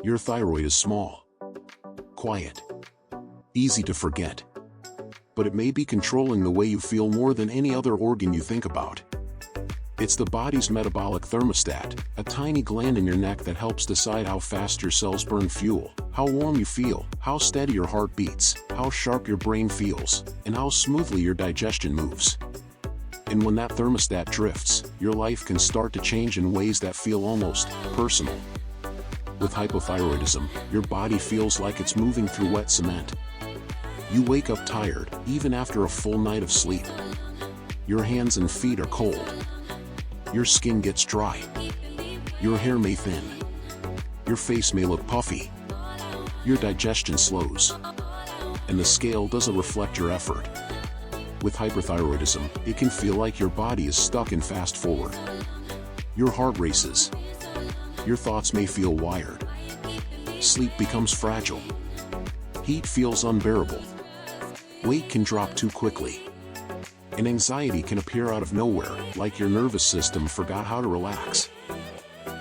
Your thyroid is small, quiet, easy to forget, but it may be controlling the way you feel more than any other organ you think about. It's the body's metabolic thermostat, a tiny gland in your neck that helps decide how fast your cells burn fuel, how warm you feel, how steady your heart beats, how sharp your brain feels, and how smoothly your digestion moves. And when that thermostat drifts, your life can start to change in ways that feel almost personal. With hypothyroidism, your body feels like it's moving through wet cement. You wake up tired, even after a full night of sleep. Your hands and feet are cold. Your skin gets dry. Your hair may thin. Your face may look puffy. Your digestion slows. And the scale doesn't reflect your effort. With hyperthyroidism, it can feel like your body is stuck in fast forward. Your heart races. Your thoughts may feel wired. Sleep becomes fragile. Heat feels unbearable. Weight can drop too quickly. And anxiety can appear out of nowhere, like your nervous system forgot how to relax.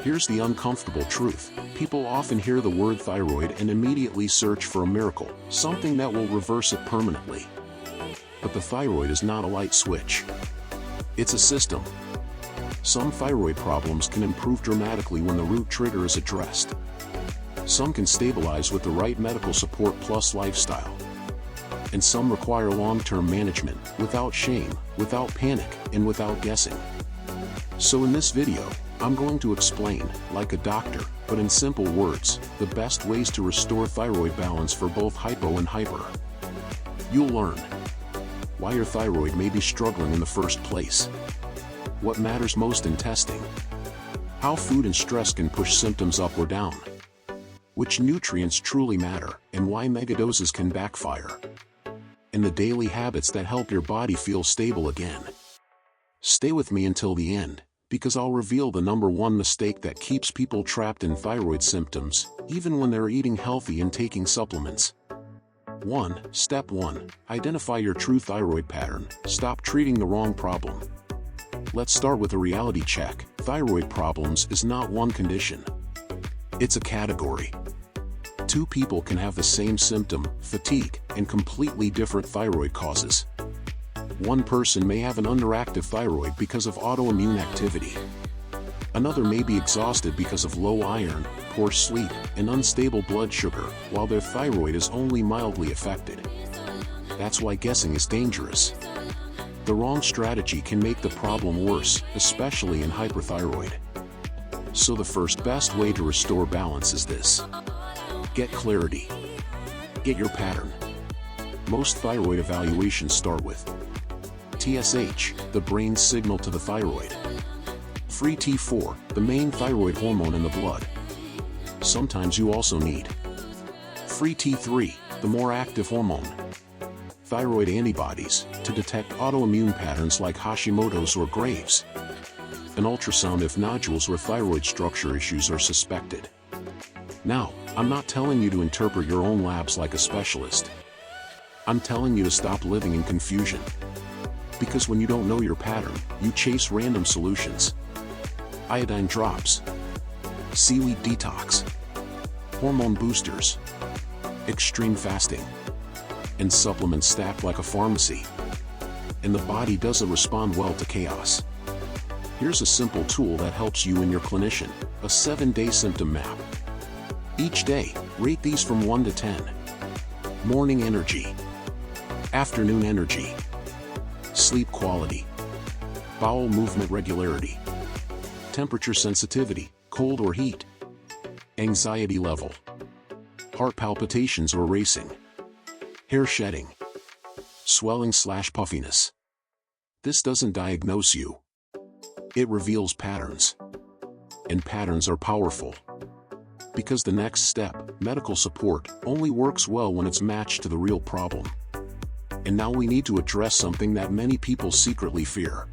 Here's the uncomfortable truth. People often hear the word thyroid and immediately search for a miracle, something that will reverse it permanently. But the thyroid is not a light switch. It's a system. Some thyroid problems can improve dramatically when the root trigger is addressed. Some can stabilize with the right medical support plus lifestyle. And some require long-term management, without shame, without panic, and without guessing. So in this video, I'm going to explain, like a doctor, but in simple words, the best ways to restore thyroid balance for both hypo and hyper. You'll learn why your thyroid may be struggling in the first place, what matters most in testing, how food and stress can push symptoms up or down, which nutrients truly matter, and why megadoses can backfire, and the daily habits that help your body feel stable again. Stay with me until the end, because I'll reveal the #1 mistake that keeps people trapped in thyroid symptoms, even when they're eating healthy and taking supplements. Step 1. Identify your true thyroid pattern. Stop treating the wrong problem. Let's start with a reality check. Thyroid problems is not one condition. It's a category. Two people can have the same symptom, fatigue, and completely different thyroid causes. One person may have an underactive thyroid because of autoimmune activity. Another may be exhausted because of low iron, poor sleep, and unstable blood sugar, while their thyroid is only mildly affected. That's why guessing is dangerous. The wrong strategy can make the problem worse, especially in hyperthyroid. So the first best way to restore balance is this. Get clarity. Get your pattern. Most thyroid evaluations start with TSH, the brain's signal to the thyroid. Free T4, the main thyroid hormone in the blood. Sometimes you also need free T3, the more active hormone. Thyroid antibodies, to detect autoimmune patterns like Hashimoto's or Graves'. An ultrasound if nodules or thyroid structure issues are suspected. Now, I'm not telling you to interpret your own labs like a specialist. I'm telling you to stop living in confusion. Because when you don't know your pattern, you chase random solutions. Iodine drops, seaweed detox, hormone boosters, extreme fasting, and supplements stacked like a pharmacy. And the body doesn't respond well to chaos. Here's a simple tool that helps you and your clinician, a 7-day symptom map. Each day, rate these from 1 to 10. Morning energy, afternoon energy, sleep quality, bowel movement regularity, temperature sensitivity, cold or heat, anxiety level, heart palpitations or racing, hair shedding, swelling/puffiness. This doesn't diagnose you. It reveals patterns. And patterns are powerful. Because the next step, medical support, only works well when it's matched to the real problem. And now we need to address something that many people secretly fear.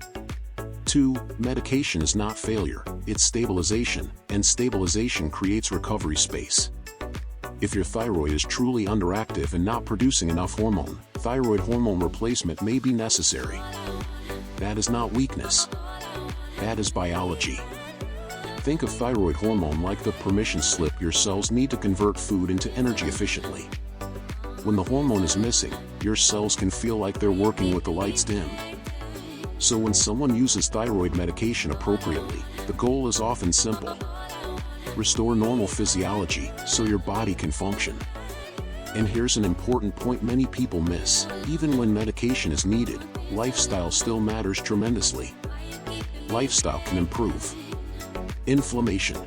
2. Medication is not failure, it's stabilization, and stabilization creates recovery space. If your thyroid is truly underactive and not producing enough hormone, thyroid hormone replacement may be necessary. That is not weakness. That is biology. Think of thyroid hormone like the permission slip your cells need to convert food into energy efficiently. When the hormone is missing, your cells can feel like they're working with the lights dimmed. So when someone uses thyroid medication appropriately, the goal is often simple. Restore normal physiology so your body can function. And here's an important point many people miss: even when medication is needed, lifestyle still matters tremendously. Lifestyle can improve inflammation,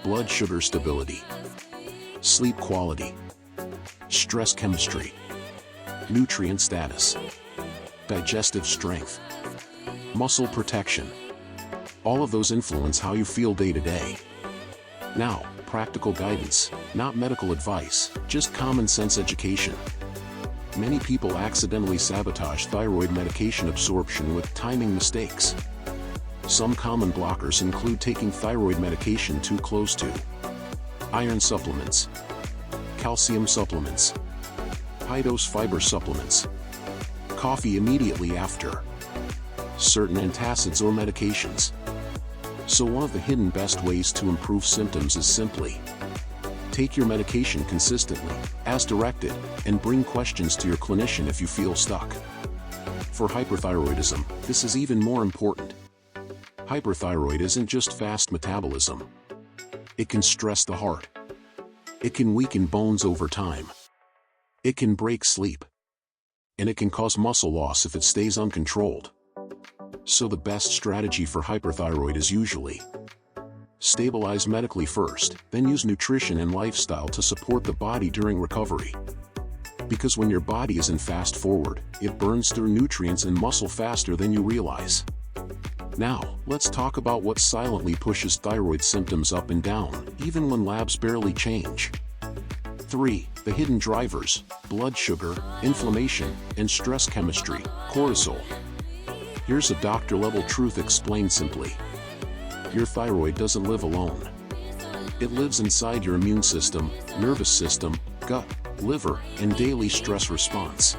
blood sugar stability, sleep quality, stress chemistry, nutrient status, digestive strength, muscle protection. All of those influence how you feel day to day. Now, practical guidance, not medical advice, just common sense education. Many people accidentally sabotage thyroid medication absorption with timing mistakes. Some common blockers include taking thyroid medication too close to iron supplements, calcium supplements, high-dose fiber supplements, coffee immediately after, certain antacids or medications. So one of the hidden best ways to improve symptoms is simply take your medication consistently, as directed, and bring questions to your clinician if you feel stuck. For hyperthyroidism, this is even more important. Hyperthyroid isn't just fast metabolism. It can stress the heart. It can weaken bones over time. It can break sleep. And it can cause muscle loss if it stays uncontrolled. So the best strategy for hyperthyroid is usually stabilize medically first, then use nutrition and lifestyle to support the body during recovery. Because when your body is in fast forward, it burns through nutrients and muscle faster than you realize. Now, let's talk about what silently pushes thyroid symptoms up and down, even when labs barely change. 3. The hidden drivers: blood sugar, inflammation, and stress chemistry, cortisol. Here's a doctor-level truth explained simply. Your thyroid doesn't live alone. It lives inside your immune system, nervous system, gut, liver, and daily stress response.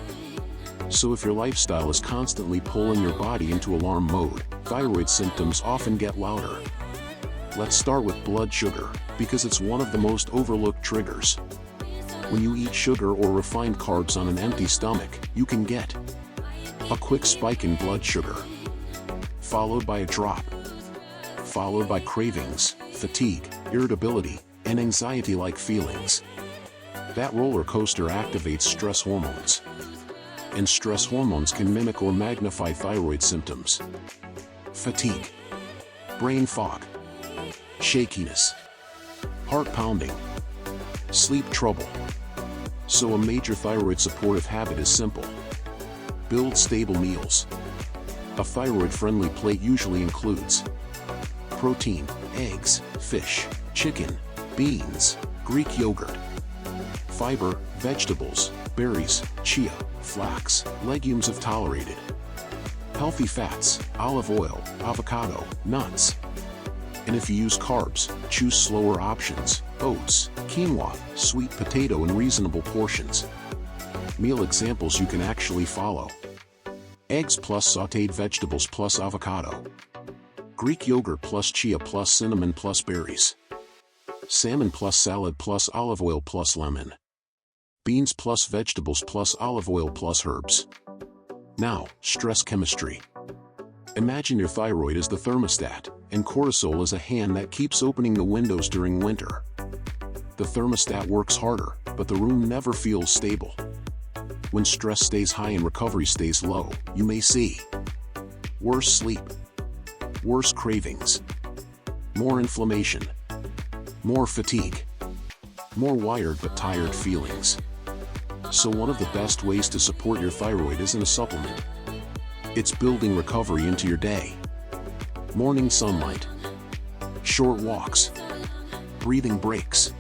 So if your lifestyle is constantly pulling your body into alarm mode, thyroid symptoms often get louder. Let's start with blood sugar, because it's one of the most overlooked triggers. When you eat sugar or refined carbs on an empty stomach, you can get a quick spike in blood sugar, followed by a drop, followed by cravings, fatigue, irritability, and anxiety-like feelings. That roller coaster activates stress hormones. And stress hormones can mimic or magnify thyroid symptoms. Fatigue, brain fog, shakiness, heart pounding, sleep trouble. So a major thyroid supportive habit is simple. Build stable meals. A thyroid-friendly plate usually includes protein, eggs, fish, chicken, beans, Greek yogurt, fiber, vegetables, berries, chia, flax, legumes if tolerated, healthy fats, olive oil, avocado, nuts. And if you use carbs, choose slower options: oats, quinoa, sweet potato in reasonable portions. Meal examples you can actually follow: eggs plus sautéed vegetables plus avocado, Greek yogurt plus chia plus cinnamon plus berries, salmon plus salad plus olive oil plus lemon, beans plus vegetables plus olive oil plus herbs. Now, stress chemistry. Imagine your thyroid as the thermostat, and cortisol is a hand that keeps opening the windows during winter. The thermostat works harder, but the room never feels stable. When stress stays high and recovery stays low, you may see worse sleep, worse cravings, more inflammation, more fatigue, more wired but tired feelings. So one of the best ways to support your thyroid isn't a supplement. It's building recovery into your day. Morning sunlight, short walks, breathing breaks,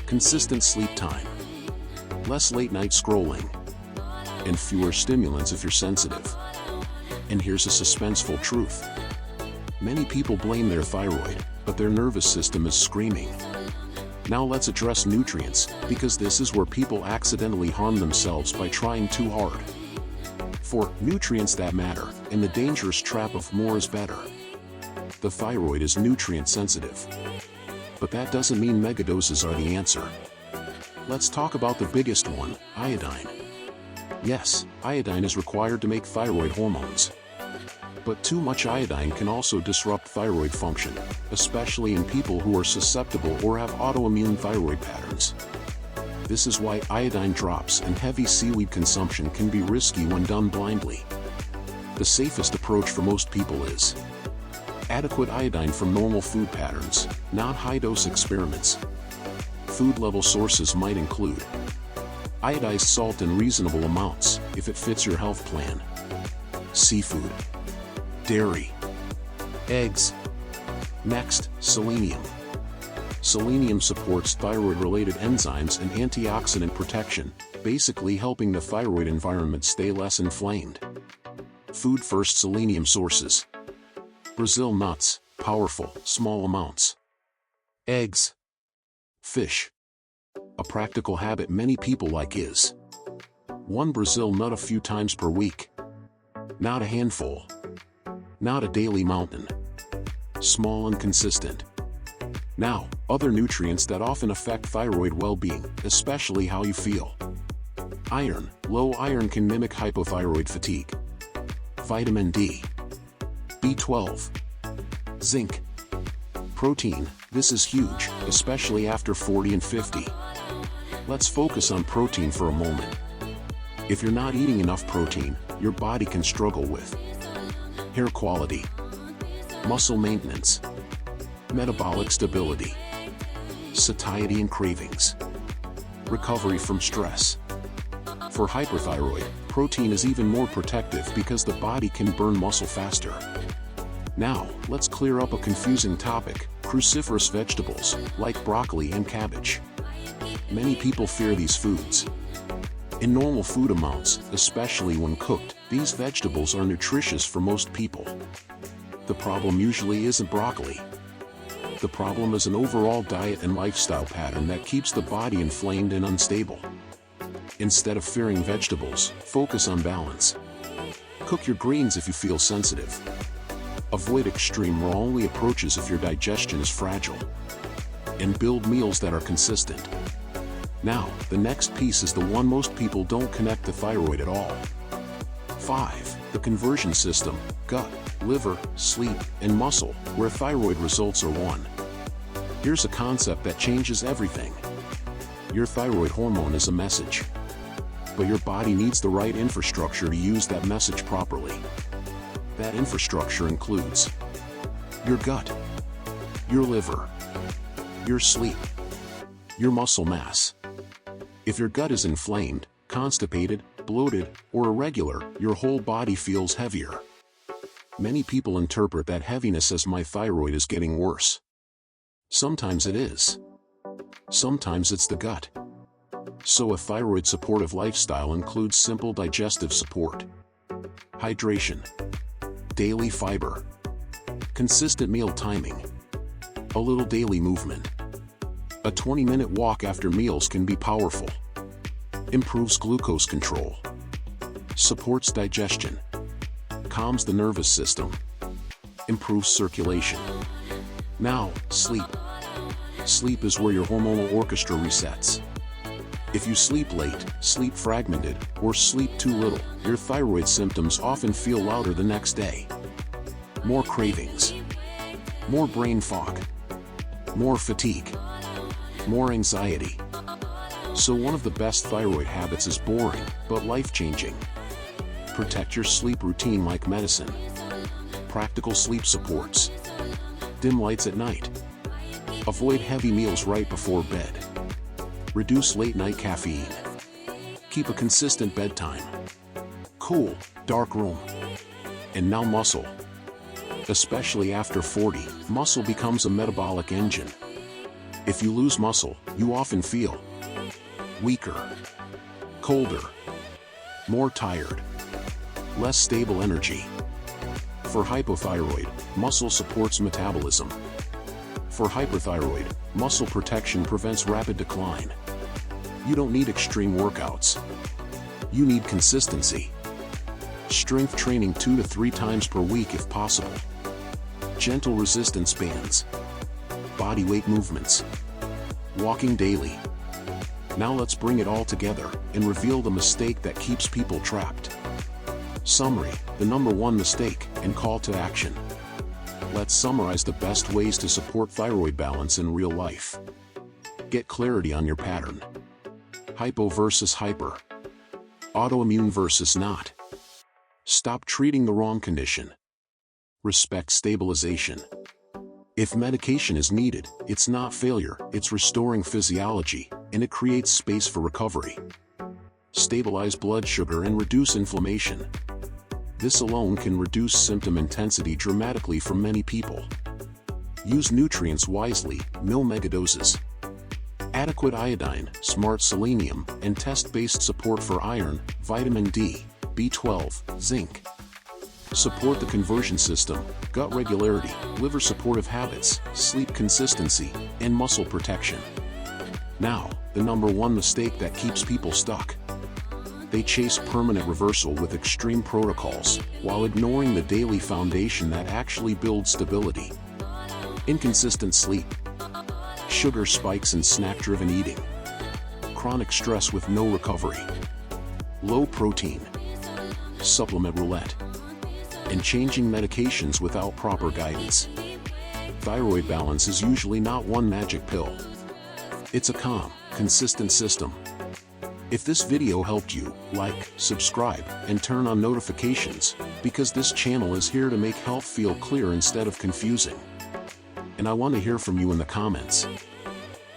consistent sleep time, less late-night scrolling, and fewer stimulants if you're sensitive. And here's a suspenseful truth. Many people blame their thyroid, but their nervous system is screaming. Now let's address nutrients, because this is where people accidentally harm themselves by trying too hard. For nutrients that matter, and the dangerous trap of more is better. the thyroid is nutrient sensitive. But that doesn't mean megadoses are the answer. Let's talk about the biggest one, iodine. Yes, iodine is required to make thyroid hormones. But too much iodine can also disrupt thyroid function, especially in people who are susceptible or have autoimmune thyroid patterns. This is why iodine drops and heavy seaweed consumption can be risky when done blindly. The safest approach for most people is adequate iodine from normal food patterns, not high-dose experiments. Food-level sources might include iodized salt in reasonable amounts, if it fits your health plan, seafood, dairy, eggs. Next, selenium. Selenium supports thyroid-related enzymes and antioxidant protection, basically helping the thyroid environment stay less inflamed. Food-first selenium sources. Brazil nuts, powerful, small amounts. Eggs. Fish. A practical habit many people like is one Brazil nut a few times per week. Not a handful. Not a daily mountain. Small and consistent. Now, other nutrients that often affect thyroid well-being, especially how you feel. Iron. Low iron can mimic hypothyroid fatigue. Vitamin D. B12. Zinc. Protein. This is huge, especially after 40 and 50. Let's focus on protein for a moment. If you're not eating enough protein, your body can struggle with hair quality, muscle maintenance, metabolic stability, satiety and cravings, recovery from stress. For hyperthyroid, protein is even more protective because the body can burn muscle faster. Now, let's clear up a confusing topic: cruciferous vegetables, like broccoli and cabbage. Many people fear these foods. In normal food amounts, especially when cooked, these vegetables are nutritious for most people. The problem usually isn't broccoli. The problem is an overall diet and lifestyle pattern that keeps the body inflamed and unstable. Instead of fearing vegetables, focus on balance. Cook your greens if you feel sensitive. Avoid extreme raw-only approaches if your digestion is fragile. And build meals that are consistent. Now, the next piece is the one most people don't connect to thyroid at all. 5. The conversion system: gut, liver, sleep, and muscle, where thyroid results are one. Here's a concept that changes everything. Your thyroid hormone is a message. But your body needs the right infrastructure to use that message properly. That infrastructure includes your gut, your liver, your sleep, your muscle mass. If your gut is inflamed, constipated, bloated, or irregular, your whole body feels heavier. Many people interpret that heaviness as my thyroid is getting worse. Sometimes it is. Sometimes it's the gut. So a thyroid supportive lifestyle includes simple digestive support, hydration, daily fiber, consistent meal timing, a little daily movement. A 20-minute walk after meals can be powerful. Improves glucose control, supports digestion, calms the nervous system, improves circulation. Now, sleep. Sleep is where your hormonal orchestra resets. If you sleep late, sleep fragmented, or sleep too little, your thyroid symptoms often feel louder the next day. More cravings, more brain fog, more fatigue, more anxiety. So one of the best thyroid habits is boring, but life-changing. Protect your sleep routine like medicine. Practical sleep supports. Dim lights at night. Avoid heavy meals right before bed. Reduce late-night caffeine. Keep a consistent bedtime. Cool, dark room. And now muscle. Especially after 40, muscle becomes a metabolic engine. If you lose muscle, you often feel weaker, colder, more tired, less stable energy. For hypothyroid, muscle supports metabolism. For hyperthyroid, muscle protection prevents rapid decline. You don't need extreme workouts. You need consistency. Strength training 2 to 3 times per week if possible. gentle resistance bands, body weight movements, walking daily. Now let's bring it all together and reveal the mistake that keeps people trapped. Summary: the number one mistake and call to action. Let's summarize the best ways to support thyroid balance in real life. Get clarity on your pattern. Hypo versus hyper. Autoimmune versus not. Stop treating the wrong condition. Respect stabilization. If medication is needed, it's not failure, it's restoring physiology, and it creates space for recovery. Stabilize blood sugar and reduce inflammation. This alone can reduce symptom intensity dramatically for many people. Use nutrients wisely, no megadoses. Adequate iodine, smart selenium, and test-based support for iron, vitamin D, B12, zinc. Support the conversion system, gut regularity, liver supportive habits, sleep consistency, and muscle protection. Now, the number one mistake that keeps people stuck. They chase permanent reversal with extreme protocols, while ignoring the daily foundation that actually builds stability. Inconsistent sleep, sugar spikes and snack-driven eating, chronic stress with no recovery, low protein, supplement roulette, and changing medications without proper guidance. Thyroid balance is usually not one magic pill. It's a calm, consistent system. If this video helped you, like, subscribe, and turn on notifications, because this channel is here to make health feel clear instead of confusing. And I want to hear from you in the comments.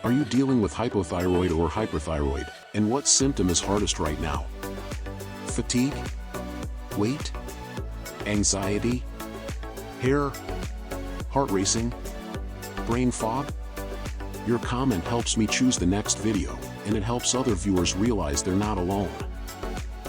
Are you dealing with hypothyroid or hyperthyroid, and what symptom is hardest right now? Fatigue? Weight? Anxiety? Hair? Heart racing? Brain fog? Your comment helps me choose the next video, and it helps other viewers realize they're not alone.